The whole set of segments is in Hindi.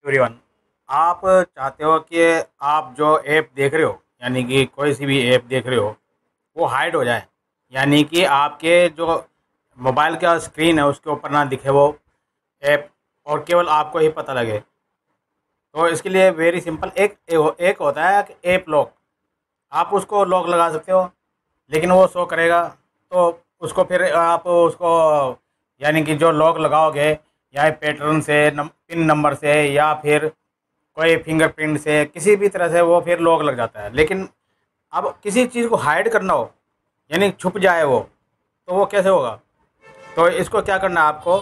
एवरीवन, आप चाहते हो कि आप जो ऐप देख रहे हो, यानी कि कोई सी भी ऐप देख रहे हो, वो हाइड हो जाए। यानी कि आपके जो मोबाइल का स्क्रीन है उसके ऊपर ना दिखे वो ऐप, और केवल आपको ही पता लगे। तो इसके लिए वेरी सिंपल, एक होता है कि ऐप लॉक। आप उसको लॉक लगा सकते हो, लेकिन वो शो करेगा। तो उसको फिर आप उसको, यानी कि जो लॉक लगाओगे, या पैटर्न से पिन नंबर से, या फिर कोई फिंगरप्रिंट से, किसी भी तरह से वो फिर लॉक लग जाता है। लेकिन अब किसी चीज़ को हाइड करना हो, यानी छुप जाए वो, तो वो कैसे होगा? तो इसको क्या करना है आपको,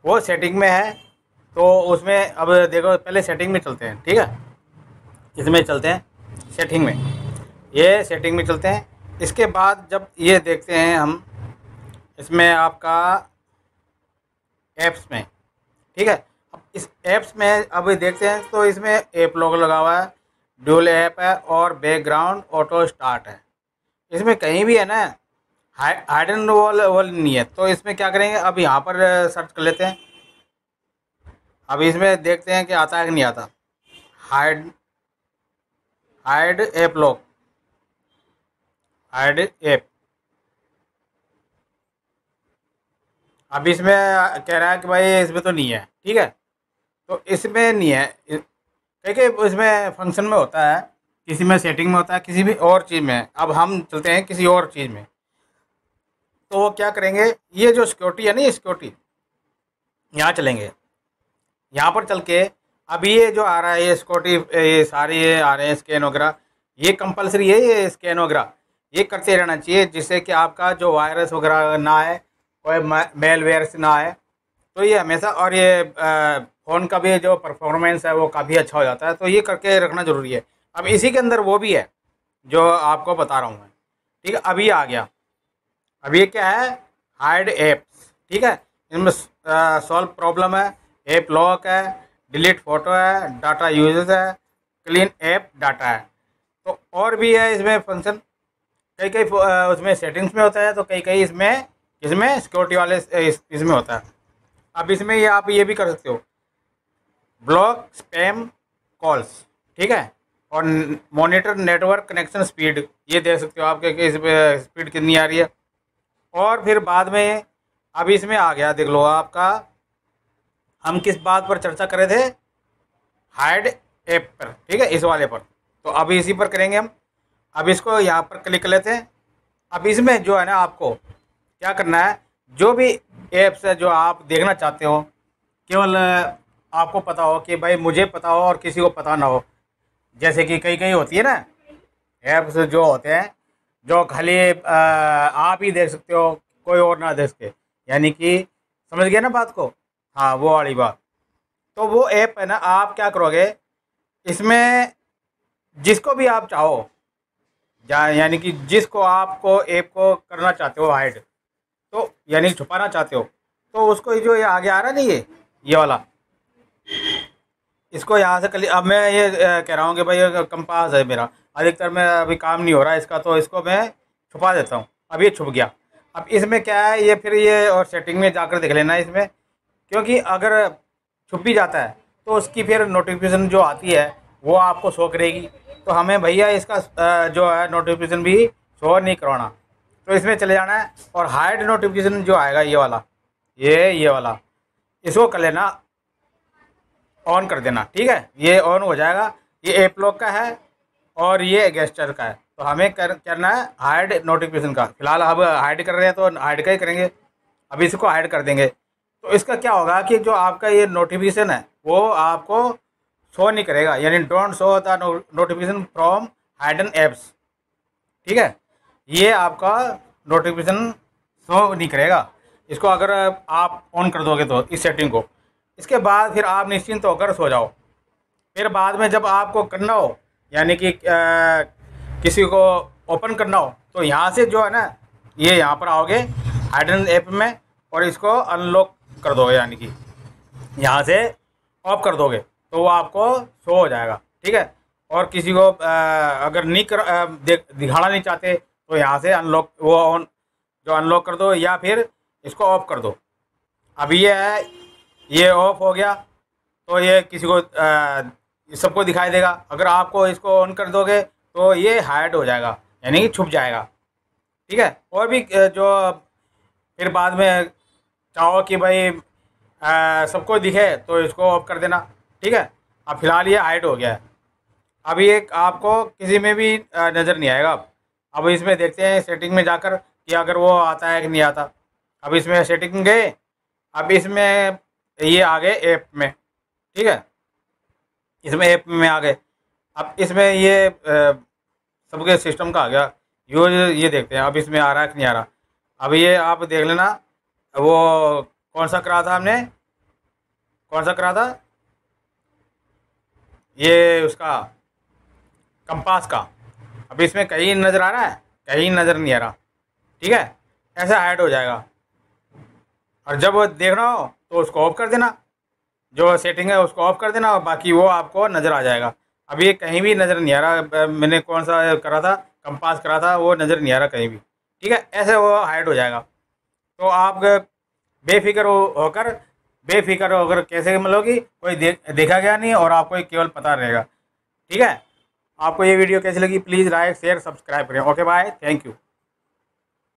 वो सेटिंग में है। तो उसमें अब देखो, पहले सेटिंग में चलते हैं, ठीक है। इसमें चलते हैं सेटिंग में, ये सेटिंग में चलते हैं। इसके बाद जब ये देखते हैं हम, इसमें आपका ऐप्स में, ठीक है। अब इस ऐप्स में अब देखते हैं, तो इसमें ऐप लॉक लगा हुआ है, ड्यूल ऐप है, और बैकग्राउंड ऑटो स्टार्ट है। इसमें कहीं भी है ना, हाइडन वॉल वॉल नहीं है। तो इसमें क्या करेंगे, अब यहाँ पर सर्च कर लेते हैं। अब इसमें देखते हैं कि आता है कि नहीं आता। Hide hide app lock, hide app. अब इसमें कह रहा है कि भाई इसमें तो नहीं है, ठीक है। तो इसमें नहीं है, देखिए इसमें फंक्शन में होता है, किसी में सेटिंग में होता है, किसी भी और चीज़ में। अब हम चलते हैं किसी और चीज़ में। तो वो क्या करेंगे, ये जो सिक्योरिटी है ना, ये सिक्योरिटी, यहाँ चलेंगे। यहाँ पर चल के अब ये जो आ रहा है, ये सिक्योरिटी, ये सारे ये आ रहे हैं स्कैन वगैरह, ये कंपलसरी है, ये स्कैन वगैरह ये करते रहना चाहिए, जिससे कि आपका जो वायरस वगैरह ना आए, कोई मेलवेयर से ना आए। तो ये हमेशा, और ये फ़ोन का भी जो परफॉर्मेंस है वो काफ़ी अच्छा हो जाता है। तो ये करके रखना ज़रूरी है। अब इसी के अंदर वो भी है जो आपको बता रहा हूँ मैं, ठीक है। अभी आ गया, अब ये क्या है, हाइड एप्स, ठीक है। इनमें सॉल्व प्रॉब्लम है, ऐप लॉक है, डिलीट फोटो है, डाटा यूजेस है, क्लीन ऐप डाटा है। तो और भी है इसमें फंक्शन, कई कई उसमें सेटिंग्स में होता है, तो कई कई इसमें इसमें सिक्योरिटी वाले इसमें होता है। अब इसमें ये आप ये भी कर सकते हो, ब्लॉक स्पैम कॉल्स, ठीक है। और मॉनिटर नेटवर्क कनेक्शन स्पीड, ये देख सकते हो आपके कि इसमें स्पीड कितनी आ रही है। और फिर बाद में, अब इसमें आ गया, देख लो आपका, हम किस बात पर चर्चा कर रहे थे, हाइड ऐप पर, ठीक है, इस वाले पर। तो अभी इसी पर करेंगे हम। अब इसको यहाँ पर क्लिक कर लेते हैं। अब इसमें जो है ना, आपको क्या करना है, जो भी ऐप्स है जो आप देखना चाहते हो, केवल आपको पता हो, कि भाई मुझे पता हो और किसी को पता ना हो। जैसे कि कई कई होती है ना ऐप्स जो होते हैं, जो खाली आप ही देख सकते हो, कोई और ना देख सके, यानी कि समझ गए ना बात को। हाँ, वो वाली बात। तो वो ऐप है ना, आप क्या करोगे, इसमें जिसको भी आप चाहो, यानी कि जिसको आपको ऐप को करना चाहते हो हाइड, तो यानी छुपाना चाहते हो, तो उसको जो ये आगे आ रहा है ना, ये वाला, इसको यहाँ से कर। अब मैं ये कह रहा हूँ कि भाई ये कंपास है मेरा, अधिकतर मैं अभी काम नहीं हो रहा है इसका, तो इसको मैं छुपा देता हूँ। अब ये छुप गया। अब इसमें क्या है, ये फिर ये और सेटिंग में जाकर देख लेना है इसमें, क्योंकि अगर छुप भी जाता है तो उसकी फिर नोटिफिकेशन जो आती है वो आपको शो करेगी। तो हमें भैया इसका जो है नोटिफिकेशन भी शो नहीं करवाना। तो इसमें चले जाना है, और हाइड नोटिफिकेशन जो आएगा, ये वाला, ये वाला, इसको कर लेना, ऑन कर देना, ठीक है। ये ऑन हो जाएगा। ये ऐप लॉक का है, और ये गेस्टर का है। तो हमें करना है हाइड नोटिफिकेशन का। फिलहाल अब हाइड कर रहे हैं, तो हाइड का ही करेंगे। अभी इसको हाइड कर देंगे। तो इसका क्या होगा कि जो आपका ये नोटिफिकेशन है वो आपको शो नहीं करेगा, यानी don't show the notification from hidden apps, ठीक है। ये आपका नोटिफिकेशन शो नहीं करेगा। इसको अगर आप ऑन कर दोगे तो इस सेटिंग को, इसके बाद फिर आप निश्चिंत होकर सो जाओ। फिर बाद में जब आपको करना हो, यानी कि किसी को ओपन करना हो, तो यहाँ से जो है ना, ये यहाँ पर आओगे हाइडन ऐप में, और इसको अनलॉक कर दोगे, यानी कि यहाँ से ऑफ कर दोगे, तो वो आपको शो हो जाएगा, ठीक है। और किसी को अगर नहीं कर दिखाना नहीं चाहते, तो यहाँ से अनलॉक, वो ऑन जो अनलॉक कर दो, या फिर इसको ऑफ कर दो। अब ये है, ये ऑफ हो गया। तो ये किसी को सबको दिखाई देगा। अगर आपको इसको ऑन कर दोगे तो ये हाइड हो जाएगा, यानी कि छुप जाएगा। ठीक है। और भी जो फिर बाद में चाहो कि भाई सबको दिखे तो इसको ऑफ कर देना। ठीक है। अब फिलहाल ये हाइड हो गया है। अब ये आपको किसी में भी नज़र नहीं आएगा। अब इसमें देखते हैं सेटिंग में जाकर कि अगर वो आता है कि नहीं आता। अब इसमें सेटिंग में गए, अब इसमें ये आ गए ऐप में। ठीक है। इसमें ऐप में आ गए। अब इसमें ये सबके सिस्टम का आ गया यूज। ये देखते हैं अब इसमें आ रहा है कि नहीं आ रहा। अब ये आप देख लेना, वो कौन सा करा था हमने, कौन सा करा था, ये उसका कंपास का। अब इसमें कहीं नज़र आ रहा है, कहीं नज़र नहीं आ रहा। ठीक है। ऐसे हाइड हो जाएगा। और जब देखना हो तो उसको ऑफ कर देना, जो सेटिंग है उसको ऑफ कर देना, और बाकी वो आपको नज़र आ जाएगा। अब ये कहीं भी नज़र नहीं आ रहा, मैंने कौन सा करा था, कंपास करा था, वो नज़र नहीं आ रहा कहीं भी। ठीक है। ऐसे वो हाइड हो जाएगा। तो आप बेफिक्र होकर, बेफिक्र होकर कैसे मतलब कि कोई देखा गया नहीं और आपको केवल पता रहेगा। ठीक है। आपको ये वीडियो कैसी लगी, प्लीज़ लाइक शेयर सब्सक्राइब करें। Okay bye, thank you.